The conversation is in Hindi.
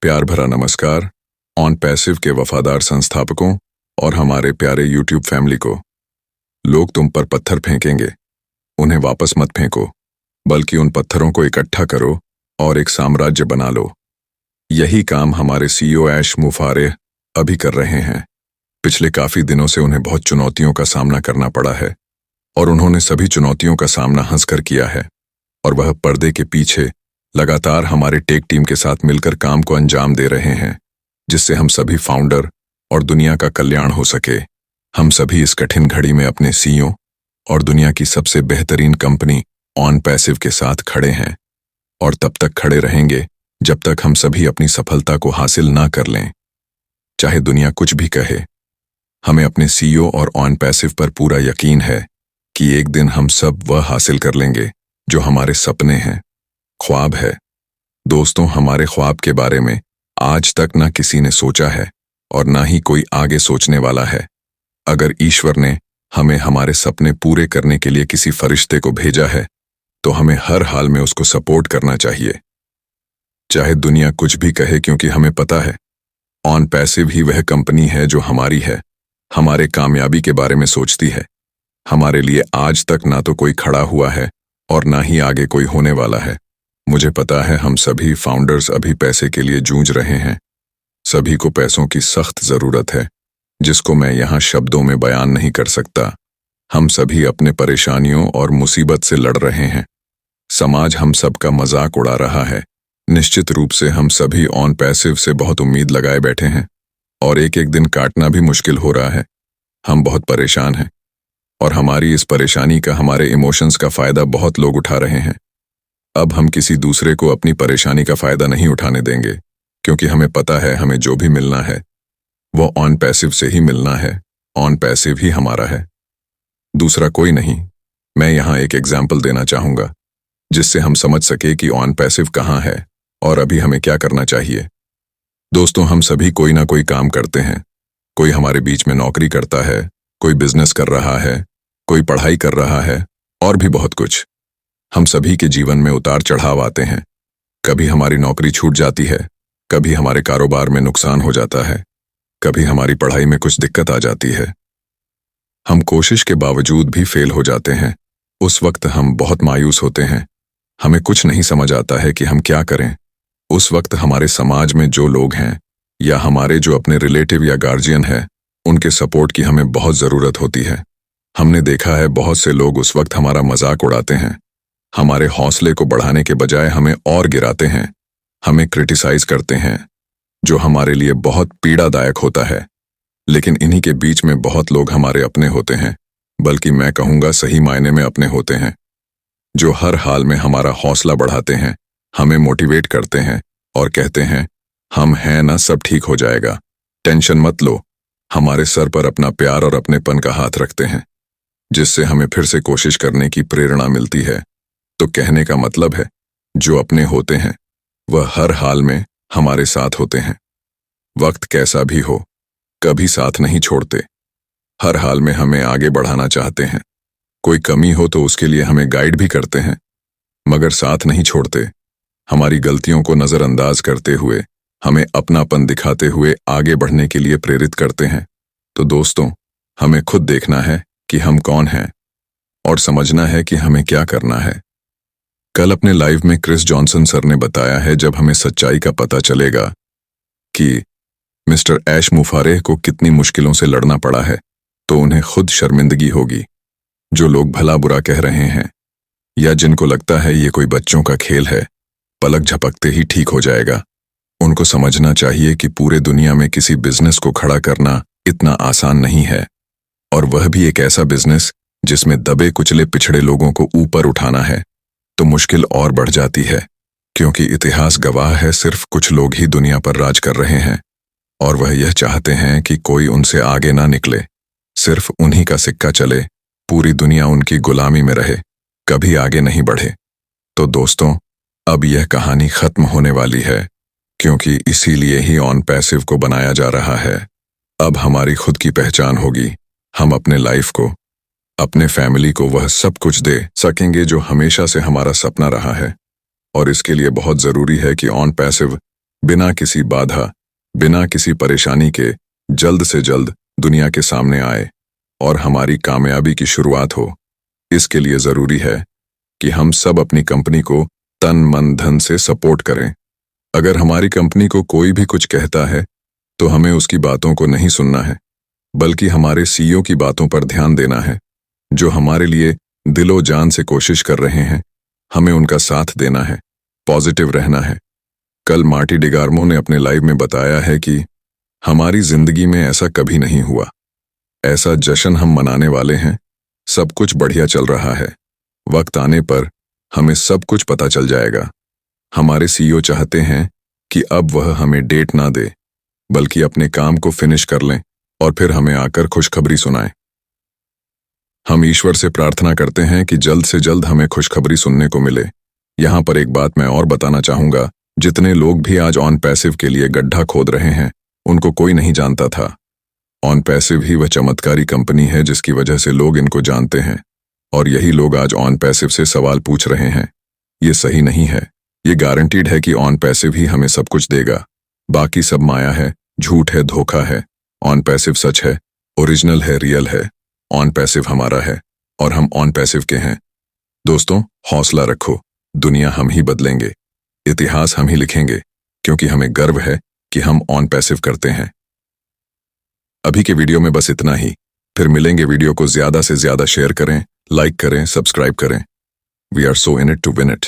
प्यार भरा नमस्कार ऑन पैसिव के वफादार संस्थापकों और हमारे प्यारे यूट्यूब फैमिली को। लोग तुम पर पत्थर फेंकेंगे, उन्हें वापस मत फेंको, बल्कि उन पत्थरों को इकट्ठा करो और एक साम्राज्य बना लो। यही काम हमारे सीईओ ऐश मुफारेह अभी कर रहे हैं। पिछले काफी दिनों से उन्हें बहुत चुनौतियों का सामना करना पड़ा है और उन्होंने सभी चुनौतियों का सामना हंसकर किया है, और वह पर्दे के पीछे लगातार हमारे टेक टीम के साथ मिलकर काम को अंजाम दे रहे हैं, जिससे हम सभी फाउंडर और दुनिया का कल्याण हो सके। हम सभी इस कठिन घड़ी में अपने सीईओ और दुनिया की सबसे बेहतरीन कंपनी ऑन पैसिव के साथ खड़े हैं, और तब तक खड़े रहेंगे जब तक हम सभी अपनी सफलता को हासिल ना कर लें। चाहे दुनिया कुछ भी कहे, हमें अपने सीईओ और ऑन पैसिव पर पूरा यकीन है कि एक दिन हम सब वह हासिल कर लेंगे जो हमारे सपने हैं, ख्वाब है। दोस्तों, हमारे ख्वाब के बारे में आज तक ना किसी ने सोचा है और ना ही कोई आगे सोचने वाला है। अगर ईश्वर ने हमें हमारे सपने पूरे करने के लिए किसी फरिश्ते को भेजा है, तो हमें हर हाल में उसको सपोर्ट करना चाहिए, चाहे दुनिया कुछ भी कहे, क्योंकि हमें पता है ऑन पैसिव ही वह कंपनी है जो हमारी है, हमारे कामयाबी के बारे में सोचती है। हमारे लिए आज तक ना तो कोई खड़ा हुआ है और ना ही आगे कोई होने वाला है। मुझे पता है हम सभी फाउंडर्स अभी पैसे के लिए जूझ रहे हैं। सभी को पैसों की सख्त जरूरत है, जिसको मैं यहाँ शब्दों में बयान नहीं कर सकता। हम सभी अपने परेशानियों और मुसीबत से लड़ रहे हैं। समाज हम सब का मजाक उड़ा रहा है। निश्चित रूप से हम सभी ऑन पैसिव से बहुत उम्मीद लगाए बैठे हैं, और एक एक दिन काटना भी मुश्किल हो रहा है। हम बहुत परेशान हैं, और हमारी इस परेशानी का, हमारे इमोशंस का फायदा बहुत लोग उठा रहे हैं। अब हम किसी दूसरे को अपनी परेशानी का फायदा नहीं उठाने देंगे, क्योंकि हमें पता है हमें जो भी मिलना है वो ऑन पैसिव से ही मिलना है। ऑन पैसिव ही हमारा है, दूसरा कोई नहीं। मैं यहाँ एक एग्जाम्पल देना चाहूंगा जिससे हम समझ सके कि ऑन पैसिव कहाँ है और अभी हमें क्या करना चाहिए। दोस्तों, हम सभी कोई ना कोई काम करते हैं। कोई हमारे बीच में नौकरी करता है, कोई बिजनेस कर रहा है, कोई पढ़ाई कर रहा है, और भी बहुत कुछ। हम सभी के जीवन में उतार चढ़ाव आते हैं। कभी हमारी नौकरी छूट जाती है, कभी हमारे कारोबार में नुकसान हो जाता है, कभी हमारी पढ़ाई में कुछ दिक्कत आ जाती है। हम कोशिश के बावजूद भी फेल हो जाते हैं। उस वक्त हम बहुत मायूस होते हैं। हमें कुछ नहीं समझ आता है कि हम क्या करें। उस वक्त हमारे समाज में जो लोग हैं, या हमारे जो अपने रिलेटिव या गार्जियन है, उनके सपोर्ट की हमें बहुत ज़रूरत होती है। हमने देखा है बहुत से लोग उस वक्त हमारा मजाक उड़ाते हैं, हमारे हौसले को बढ़ाने के बजाय हमें और गिराते हैं, हमें क्रिटिसाइज करते हैं, जो हमारे लिए बहुत पीड़ादायक होता है। लेकिन इन्हीं के बीच में बहुत लोग हमारे अपने होते हैं, बल्कि मैं कहूँगा सही मायने में अपने होते हैं, जो हर हाल में हमारा हौसला बढ़ाते हैं, हमें मोटिवेट करते हैं और कहते हैं हम हैं ना, सब ठीक हो जाएगा, टेंशन मत लो। हमारे सर पर अपना प्यार और अपनेपन का हाथ रखते हैं, जिससे हमें फिर से कोशिश करने की प्रेरणा मिलती है। तो कहने का मतलब है, जो अपने होते हैं वह हर हाल में हमारे साथ होते हैं। वक्त कैसा भी हो, कभी साथ नहीं छोड़ते। हर हाल में हमें आगे बढ़ाना चाहते हैं। कोई कमी हो तो उसके लिए हमें गाइड भी करते हैं, मगर साथ नहीं छोड़ते। हमारी गलतियों को नज़रअंदाज करते हुए, हमें अपनापन दिखाते हुए आगे बढ़ने के लिए प्रेरित करते हैं। तो दोस्तों, हमें खुद देखना है कि हम कौन हैं और समझना है कि हमें क्या करना है। कल अपने लाइव में क्रिस जॉनसन सर ने बताया है, जब हमें सच्चाई का पता चलेगा कि मिस्टर ऐश मुफारेह को कितनी मुश्किलों से लड़ना पड़ा है, तो उन्हें खुद शर्मिंदगी होगी। जो लोग भला बुरा कह रहे हैं, या जिनको लगता है ये कोई बच्चों का खेल है, पलक झपकते ही ठीक हो जाएगा। उनको समझना चाहिए कि पूरे दुनिया में किसी बिजनेस को खड़ा करना इतना आसान नहीं है, और वह भी एक ऐसा बिजनेस जिसमें दबे कुचले पिछड़े लोगों को ऊपर उठाना है। तो मुश्किल और बढ़ जाती है, क्योंकि इतिहास गवाह है सिर्फ कुछ लोग ही दुनिया पर राज कर रहे हैं, और वह यह चाहते हैं कि कोई उनसे आगे ना निकले, सिर्फ उन्हीं का सिक्का चले, पूरी दुनिया उनकी गुलामी में रहे, कभी आगे नहीं बढ़े। तो दोस्तों, अब यह कहानी खत्म होने वाली है, क्योंकि इसीलिए ही ऑन पैसिव को बनाया जा रहा है। अब हमारी खुद की पहचान होगी। हम अपने लाइफ को, अपने फैमिली को वह सब कुछ दे सकेंगे जो हमेशा से हमारा सपना रहा है, और इसके लिए बहुत ज़रूरी है कि ऑन पैसिव बिना किसी बाधा, बिना किसी परेशानी के जल्द से जल्द दुनिया के सामने आए और हमारी कामयाबी की शुरुआत हो। इसके लिए जरूरी है कि हम सब अपनी कंपनी को तन मन धन से सपोर्ट करें। अगर हमारी कंपनी को कोई भी कुछ कहता है तो हमें उसकी बातों को नहीं सुनना है, बल्कि हमारे सीईओ की बातों पर ध्यान देना है, जो हमारे लिए दिलो जान से कोशिश कर रहे हैं। हमें उनका साथ देना है, पॉजिटिव रहना है। कल मार्टी डिगार्मो ने अपने लाइव में बताया है कि हमारी जिंदगी में ऐसा कभी नहीं हुआ। ऐसा जश्न हम मनाने वाले हैं। सब कुछ बढ़िया चल रहा है। वक्त आने पर हमें सब कुछ पता चल जाएगा। हमारे सीईओ चाहते हैं कि अब वह हमें डेट ना दे, बल्कि अपने काम को फिनिश कर लें और फिर हमें आकर खुशखबरी सुनाएं। हम ईश्वर से प्रार्थना करते हैं कि जल्द से जल्द हमें खुशखबरी सुनने को मिले। यहाँ पर एक बात मैं और बताना चाहूंगा, जितने लोग भी आज ऑन पैसिव के लिए गड्ढा खोद रहे हैं, उनको कोई नहीं जानता था। ऑन पैसिव ही वह चमत्कारी कंपनी है जिसकी वजह से लोग इनको जानते हैं, और यही लोग आज ऑन पैसिव से सवाल पूछ रहे हैं। ये सही नहीं है। ये गारंटीड है कि ऑन पैसिव ही हमें सब कुछ देगा। बाकी सब माया है, झूठ है, धोखा है। ऑन पैसिव सच है, ओरिजिनल है, रियल है। ऑन पैसिव हमारा है और हम ऑन पैसिव के हैं। दोस्तों, हौसला रखो। दुनिया हम ही बदलेंगे, इतिहास हम ही लिखेंगे, क्योंकि हमें गर्व है कि हम ऑन पैसिव करते हैं। अभी के वीडियो में बस इतना ही। फिर मिलेंगे। वीडियो को ज्यादा से ज्यादा शेयर करें, लाइक करें, सब्सक्राइब करें। We are so in it to win it.